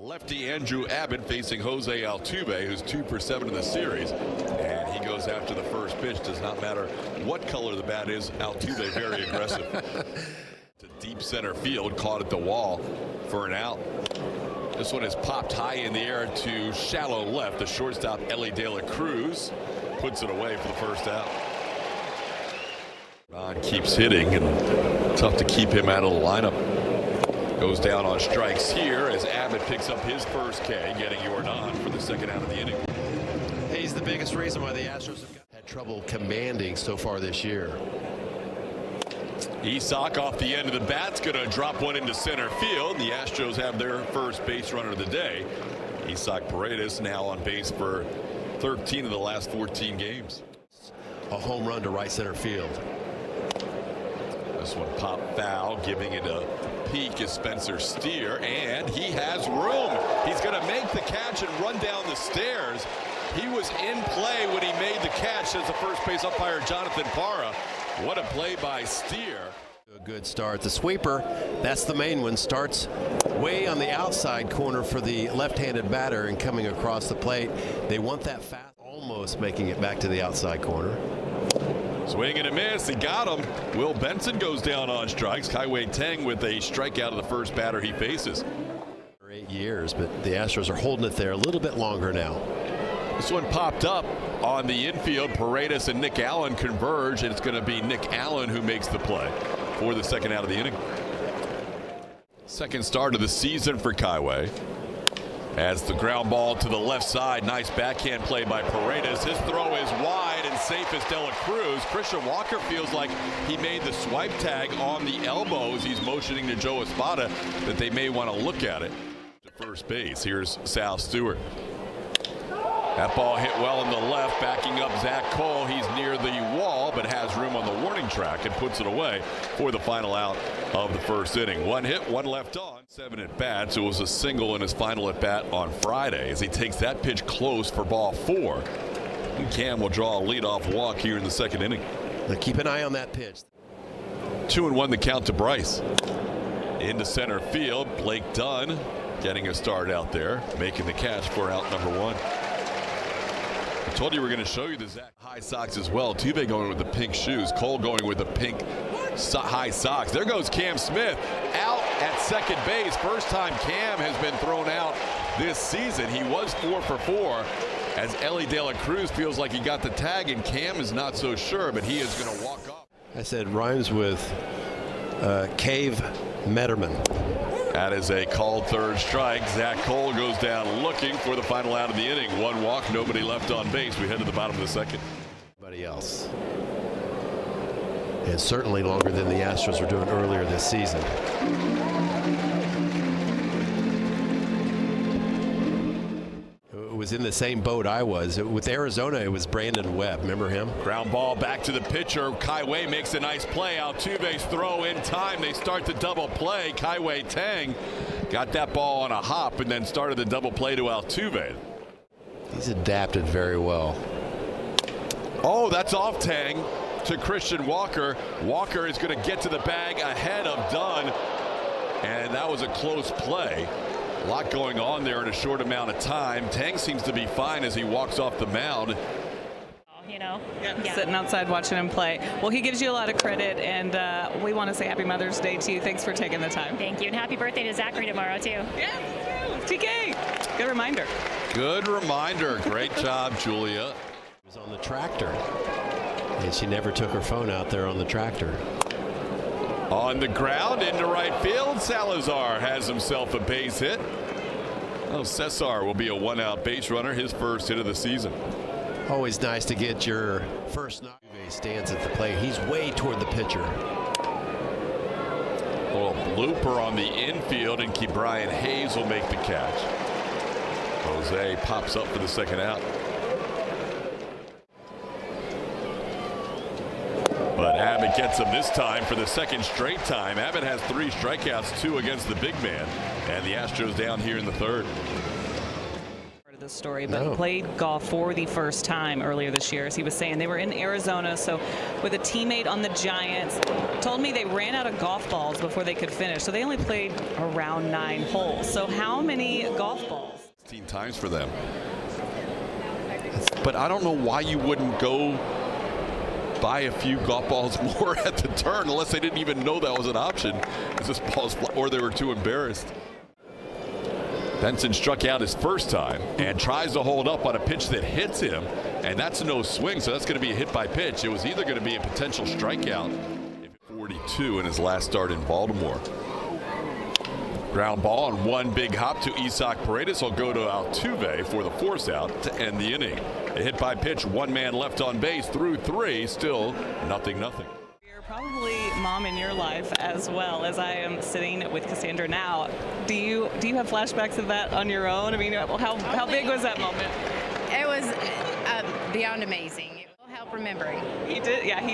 Lefty Andrew Abbott facing Jose Altuve, who's 2 for 7 in the series. And he goes after the first pitch. Does not matter what color the bat is. Altuve very aggressive. To deep center field, caught at the wall for an out. This one is popped high in the air to shallow left. The shortstop, Ellie De La Cruz, puts it away for the first out. Ron keeps hitting, and tough to keep him out of the lineup. Goes down on strikes here as Abbott picks up his first K, getting Yordan for the second out of the inning. He's the biggest reason why the Astros have had trouble commanding so far this year. Isak off the end of the bat's going to drop one into center field. The Astros have their first base runner of the day. Isak Paredes now on base for 13 of the last 14 games. A home run to right center field. This one popped foul, giving it a peek is Spencer Steer, and he has room. He's going to make the catch and run down the stairs. He was in play when he made the catch, says the first base umpire Jonathan Parra. What a play by Steer. A good start. The sweeper, that's the main one, starts way on the outside corner for the left-handed batter and coming across the plate. They want that fast, almost making it back to the outside corner. Swing and a miss. He got him. Will Benson goes down on strikes. Kai-Wei Teng with a strikeout of the first batter he faces. For 8 years, but the Astros are holding it there a little bit longer now. This one popped up on the infield. Paredes and Nick Allen converge, and it's going to be Nick Allen who makes the play for the second out of the inning. Second start of the season for Kai-Wei. As the ground ball to the left side, nice backhand play by Paredes. His throw is wide and safe as De La Cruz. Christian Walker feels like he made the swipe tag on the elbows. He's motioning to Joe Espada that they may want to look at it. To first base, here's Sal Stewart. That ball hit well in the left, backing up Zach Cole. He's near the wall, but has room on the warning track and puts it away for the final out of the first inning. One hit, one left on. 7 at bats. It was a single in his final at bat on Friday as he takes that pitch close for ball 4. And Cam will draw a leadoff walk here in the second inning. Now keep an eye on that pitch. 2-1 the count to Bryce. Into center field, Blake Dunn getting a start out there, making the catch for out number 1. I told you we're going to show you the Zach high socks as well. Tuve going with the pink shoes. Cole going with the pink high socks. There goes Cam Smith out at second base. First time Cam has been thrown out this season. He was 4 for 4 as Ellie De La Cruz feels like he got the tag, and Cam is not so sure, but he is going to walk off. I said rhymes with Cave Metterman. That is a called third strike. Zach Cole goes down looking for the final out of the inning. 1 walk, nobody left on base. We head to the bottom of the second. Anybody else. And certainly longer than the Astros were doing earlier this season. It was in the same boat I was. With Arizona, it was Brandon Webb. Remember him? Ground ball back to the pitcher. Kai-Wei makes a nice play. Altuve's throw in time. They start the double play. Kai-Wei Teng got that ball on a hop and then started the double play to Altuve. He's adapted very well. Oh, that's off Teng to Christian Walker. Walker is going to get to the bag ahead of Dunn, and that was a close play. A lot going on there in a short amount of time. Teng seems to be fine as he walks off the mound. You know, sitting outside watching him play. Well, he gives you a lot of credit, and we want to say Happy Mother's Day to you. Thanks for taking the time. Thank you, and happy birthday to Zachary tomorrow too. Yeah, TK. Good reminder. Good reminder. Great job, Julia. He was on the tractor, and she never took her phone out there on the tractor. On the ground into right field, Salazar has himself a base hit. Oh, Cesar will be a 1-out base runner, his first hit of the season. Always nice to get your first knock. He stands at the plate. He's way toward the pitcher. A little blooper on the infield, and Brian Hayes will make the catch. Jose pops up for the second out. But Abbott gets him this time for the second straight time. Abbott has 3 strikeouts, 2 against the big man, and the Astros down here in the third. this story, but No. played golf for the first time earlier this year. As he was saying, they were in Arizona, so with a teammate on the Giants. Told me they ran out of golf balls before they could finish, so they only played around 9 holes. So how many golf balls? 16 times for them. But I don't know why you wouldn't go buy a few golf balls more at the turn unless they didn't even know that was an option. This ball's or they were too embarrassed. Benson struck out his first time and tries to hold up on a pitch that hits him, and that's a no swing, so that's going to be a hit by pitch. It was either going to be a potential strikeout. 42 in his last start in Baltimore. Ground ball and one big hop to Isaac Paredes. Will go to Altuve for the force out to end the inning. A hit by pitch, one man left on base through 3, still 0-0. You're probably mom in your life as well, as I am sitting with Cassandra now. Do you have flashbacks of that on your own? I mean, how big was that moment? It was beyond amazing. It will help remembering. He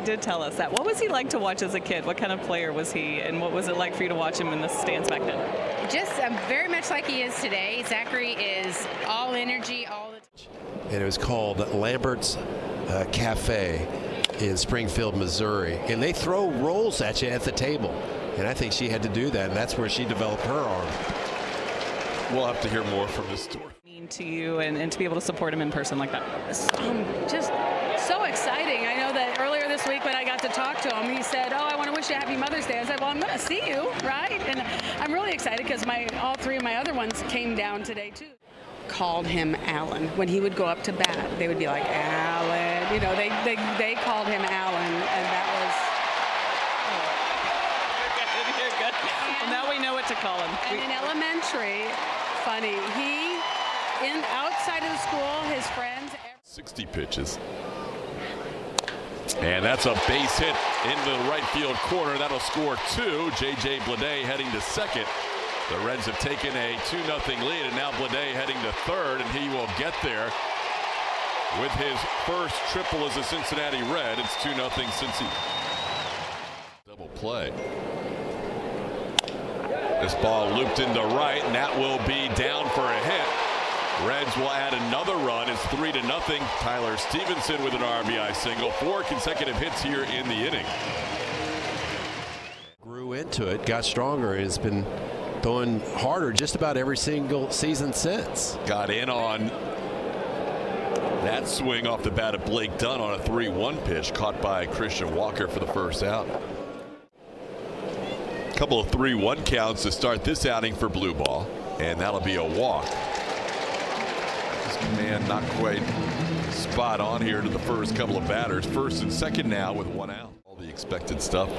did tell us that. What was he like to watch as a kid? What kind of player was he, and what was it like for you to watch him in the stands back then? Just very much like he is today. Zachary is all energy, all the And it was called Lambert's Cafe in Springfield, Missouri. And they throw rolls at you at the table. And I think she had to do that, and that's where she developed her arm. We'll have to hear more from this story. Mean to you, and to be able to support him in person like that. Just so exciting. I know that earlier this week when I got to talk to him, he said, "Oh, I want to wish you a happy Mother's Day." I said, "Well, I'm going to see you, right?" And I'm really excited because all 3 of my other ones came down today too. Called him Alan. When he would go up to bat, they would be like, "Alan," you know, they called him Alan, and that was. You're good. Well, now we know what to call him. And in elementary, funny, outside of the school, his friends. 60 pitches. And that's a base hit into the right field corner. That'll score 2. J.J. Bleday heading to second. The Reds have taken a 2-0 lead, and now Bleday heading to third, and he will get there with his first triple as a Cincinnati Red. It's 2-0 Cincy. Double play. This ball looped into right, and that will be down for a hit. Reds will add another run. It's 3-0. Tyler Stevenson with an RBI single. 4 consecutive hits here in the inning. Grew into it, got stronger, and has been throwing harder just about every single season since. Got in on that swing off the bat of Blake Dunn on a 3-1 pitch caught by Christian Walker for the first out. A couple of 3-1 counts to start this outing for blue ball, and that'll be a walk. This man not quite spot on here to the first couple of batters. First and second now with 1 out. All the expected stuff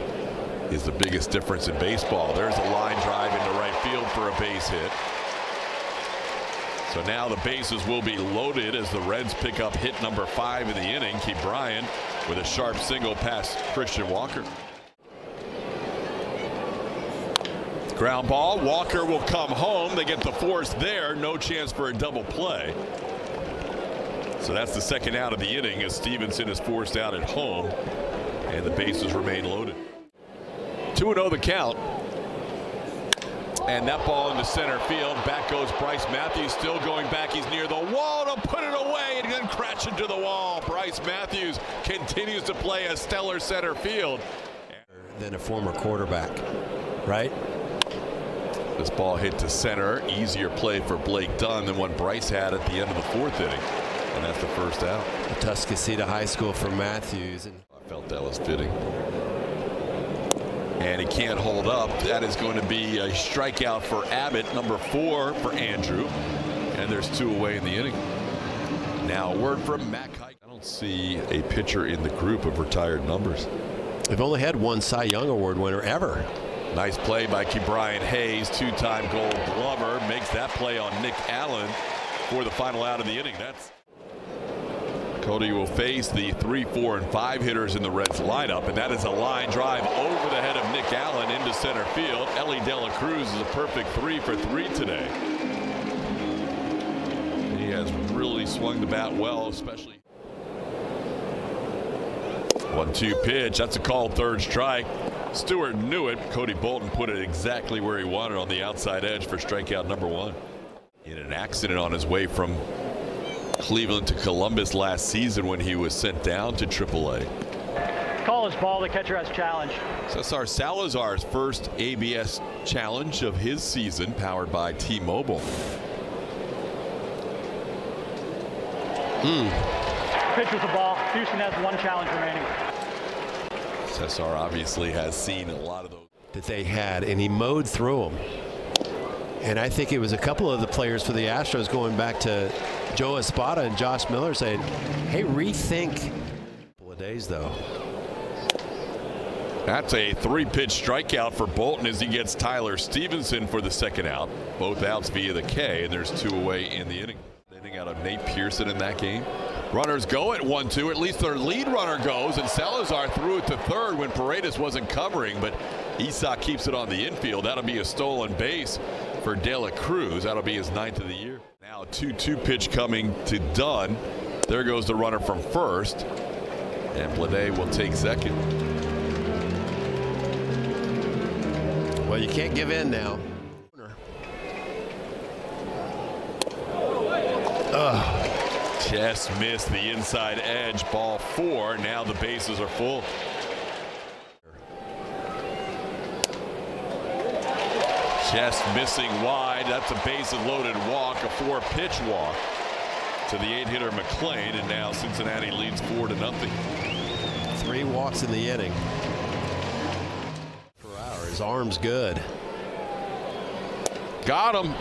is the biggest difference in baseball. There's a line drive into right field for a base hit. So now the bases will be loaded as the Reds pick up hit number 5 in the inning. Keep Bryant with a sharp single past Christian Walker. Ground ball. Walker will come home. They get the force there. No chance for a double play. So that's the second out of the inning as Stevenson is forced out at home, and the bases remain loaded. 2-0 the count. And that ball into center field. Back goes Bryce Matthews, still going back. He's near the wall to put it away and then crash into the wall. Bryce Matthews continues to play a stellar center field. Than a former quarterback, right? This ball hit to center. Easier play for Blake Dunn than what Bryce had at the end of the 4th inning. And that's the first out. Tuscaloosa High School for Matthews. And I felt that was fitting. And he can't hold up. That is going to be a strikeout for Abbott, number 4 for Andrew. And there's 2 away in the inning. Now a word from Mac Hike. I don't see a pitcher in the group of retired numbers. they've only had 1 Cy Young Award winner ever. Nice play by Ke'Bryan Hayes, 2-time Gold Glover, makes that play on Nick Allen for the final out of the inning. That's Cody will face the 3, 4, and 5 hitters in the Reds lineup, and that is a line drive over the head of Nick Allen into center field. Ellie De La Cruz is a perfect 3 for 3 today. He has really swung the bat well, especially. 1-2 pitch. That's a called third strike. Stewart knew it. Cody Bolton put it exactly where he wanted on the outside edge for strikeout number 1. In an accident on his way from Cleveland to Columbus last season when he was sent down to AAA. College ball, the catcher has challenge. Cesar Salazar's first ABS challenge of his season, powered by T-Mobile. Pitch with the ball. Houston has one challenge remaining. Cesar obviously has seen a lot of those that they had, and he mowed through them. And I think it was a couple of the players for the Astros going back to Joe Espada and Josh Miller saying, hey, rethink. A couple of days, though. That's a 3-pitch strikeout for Bolton as he gets Tyler Stevenson for the second out. Both outs via the K, and there's 2 away in the inning. Inning out of Nate Pearson in that game. Runners go at 1-2. At least their lead runner goes, and Salazar threw it to third when Paredes wasn't covering, but Isak keeps it on the infield. That'll be a stolen base for De La Cruz. That'll be his 9th of the year. Now 2-2 pitch coming to Dunn. There goes the runner from first, and Blade will take second. Well, you can't give in now. Just missed the inside edge. Ball 4. Now the bases are full. Just missing wide. That's a bases loaded walk, a 4-pitch walk to the 8-hitter McClain, and now Cincinnati leads 4-0. 3 walks in the inning. Per hour. His arm's good. Got him.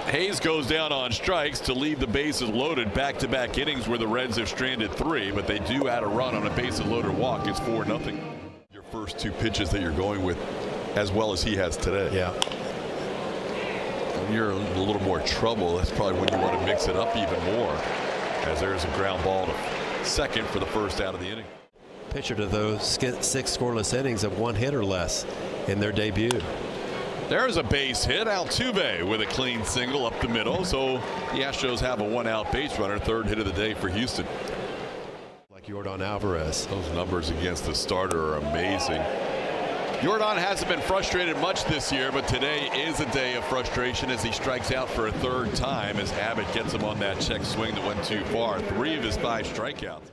Hayes goes down on strikes to leave the bases loaded. Back-to-back innings where the Reds have stranded 3, but they do add a run on a bases loaded walk. It's 4-0. Your first 2 pitches that you're going with as well as he has today. Yeah. When you're in a little more trouble, that's probably when you want to mix it up even more, as there's a ground ball to second for the first out of the inning. Pitcher to those 6 scoreless innings of 1 hit or less in their debut. There's a base hit. Altuve with a clean single up the middle. So the Astros have a 1-out base runner. 3rd hit of the day for Houston. Like Yordan Alvarez. Those numbers against the starter are amazing. Yordan hasn't been frustrated much this year, but today is a day of frustration as he strikes out for a 3rd time as Abbott gets him on that check swing that went too far. 3 of his 5 strikeouts.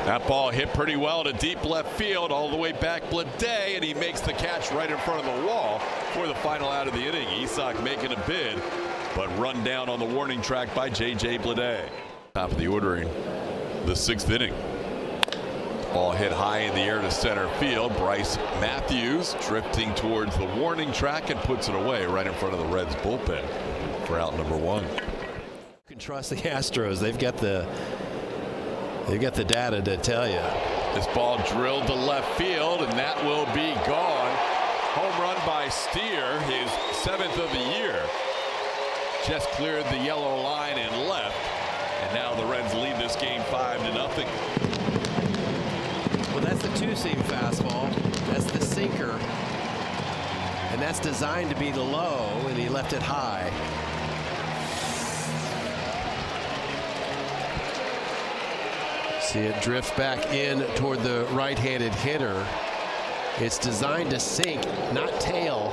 That ball hit pretty well to deep left field, all the way back Blade, and he makes the catch right in front of the wall for the final out of the inning. Isak making a bid, but run down on the warning track by J.J. Blade. Top of the ordering, the 6th inning. Ball hit high in the air to center field. Bryce Matthews drifting towards the warning track and puts it away right in front of the Reds bullpen for out number 1. You can trust the Astros. They've got the data to tell you. This ball drilled to left field, and that will be gone. Home run by Steer, his 7th of the year. Just cleared the yellow line and left, and now the Reds lead this game 5-0. Well, that's the 2-seam fastball. That's the sinker, and that's designed to be the low, and he left it high. See it drift back in toward the right-handed hitter. It's designed to sink, not tail,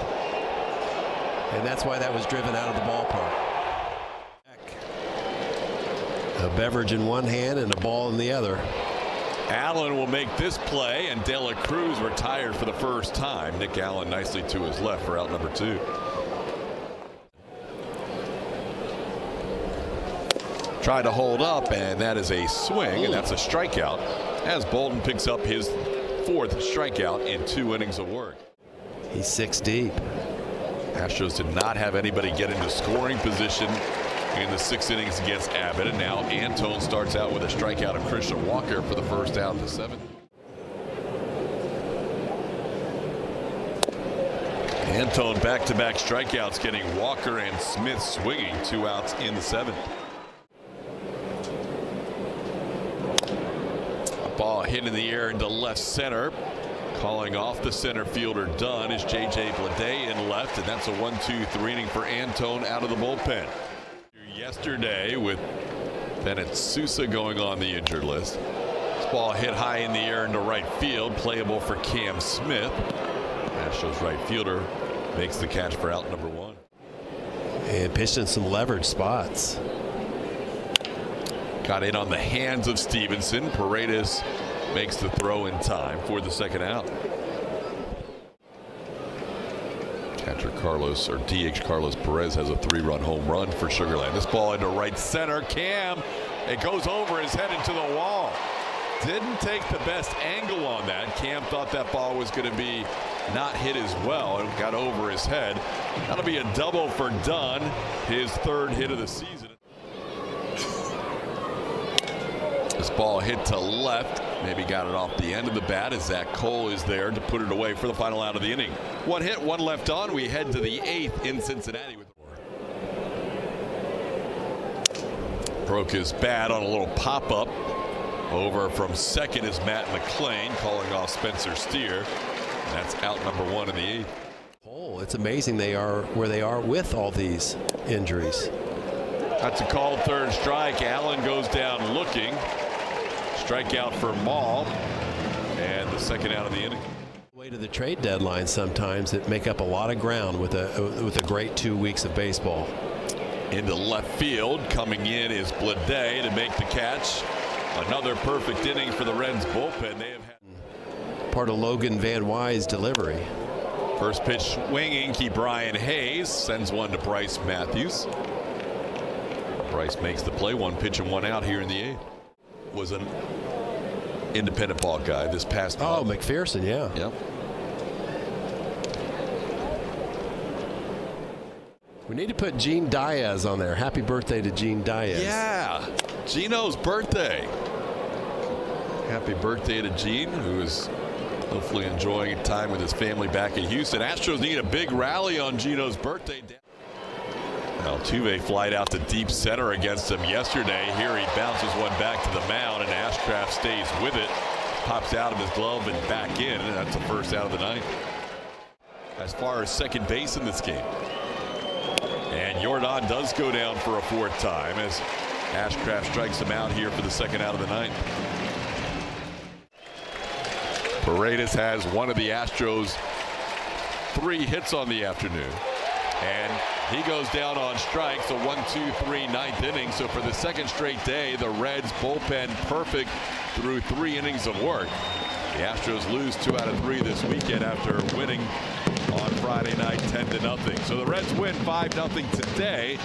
and that's why that was driven out of the ballpark. A beverage in one hand and a ball in the other. Allen will make this play, and De La Cruz retired for the first time. Nick Allen nicely to his left for out number 2. Tried to hold up, and that is a swing, and that's a strikeout as Bolton picks up his 4th strikeout in 2 innings of work. He's 6 deep. Astros did not have anybody get into scoring position in the 6 innings against Abbott, and now Antone starts out with a strikeout of Christian Walker for the first out in the 7th. Antone back-to-back strikeouts, getting Walker and Smith swinging. 2 outs in the 7th. Ball hit in the air into left center. Calling off the center fielder Dunn is J.J. Blade in left, and that's a 1-2-3 inning for Antone out of the bullpen. Yesterday with Bennett Sousa going on the injured list. This ball hit high in the air into right field, playable for Cam Smith. Astros right fielder makes the catch for out number 1. And pitched in some leverage spots. Got in on the hands of Stevenson. Paredes makes the throw in time for the second out. Catcher Carlos, or DH Carlos Perez, has a 3-run home run for Sugar Land. This ball into right center. Cam, it goes over his head into the wall. Didn't take the best angle on that. Cam thought that ball was going to be not hit as well. It got over his head. That'll be a double for Dunn, his 3rd hit of the season. This ball hit to left. Maybe got it off the end of the bat as Zach Cole is there to put it away for the final out of the inning. 1 hit, 1 left on. We head to the 8th in Cincinnati. Broke his bat on a little pop-up. Over from second is Matt McClain calling off Spencer Steer. That's out number 1 in the 8th. Oh, it's amazing they are where they are with all these injuries. That's a called 3rd strike. Allen goes down looking. Strikeout for Maul. And the second out of the inning. Way to the trade deadline sometimes that make up a lot of ground with a great 2 weeks of baseball. Into left field. Coming in is Blade to make the catch. Another perfect inning for the Reds bullpen. They have had part of Logan Van Wy's delivery. First pitch swinging. Brian Hayes sends one to Bryce Matthews. Bryce makes the play. 1 pitch and 1 out here in the 8th. Was an independent ball guy this past month. Oh, McPherson, yeah. Yep. We need to put Gene Diaz on there. Happy birthday to Gene Diaz. Yeah, Gino's birthday. Happy birthday to Gene, who is hopefully enjoying time with his family back in Houston. Astros need a big rally on Gino's birthday. Altuve flied out to deep center against him yesterday. Here he bounces one back to the mound, and Ashcraft stays with it. Pops out of his glove and back in, and that's the first out of the 9th. As far as second base in this game. And Yordan does go down for a 4th time as Ashcraft strikes him out here for the second out of the 9th. Paredes has one of the Astros' 3 hits on the afternoon. And he goes down on strikes, a 1-2-3 9th inning. So for the 2nd straight day, the Reds bullpen perfect through 3 innings of work. The Astros lose 2 out of 3 this weekend after winning on Friday night 10-0. So the Reds win 5-0 today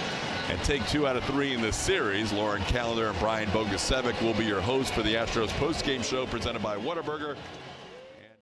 and take 2 out of 3 in this series. Lauren Callender and Brian Bogusevic will be your hosts for the Astros postgame show presented by Whataburger.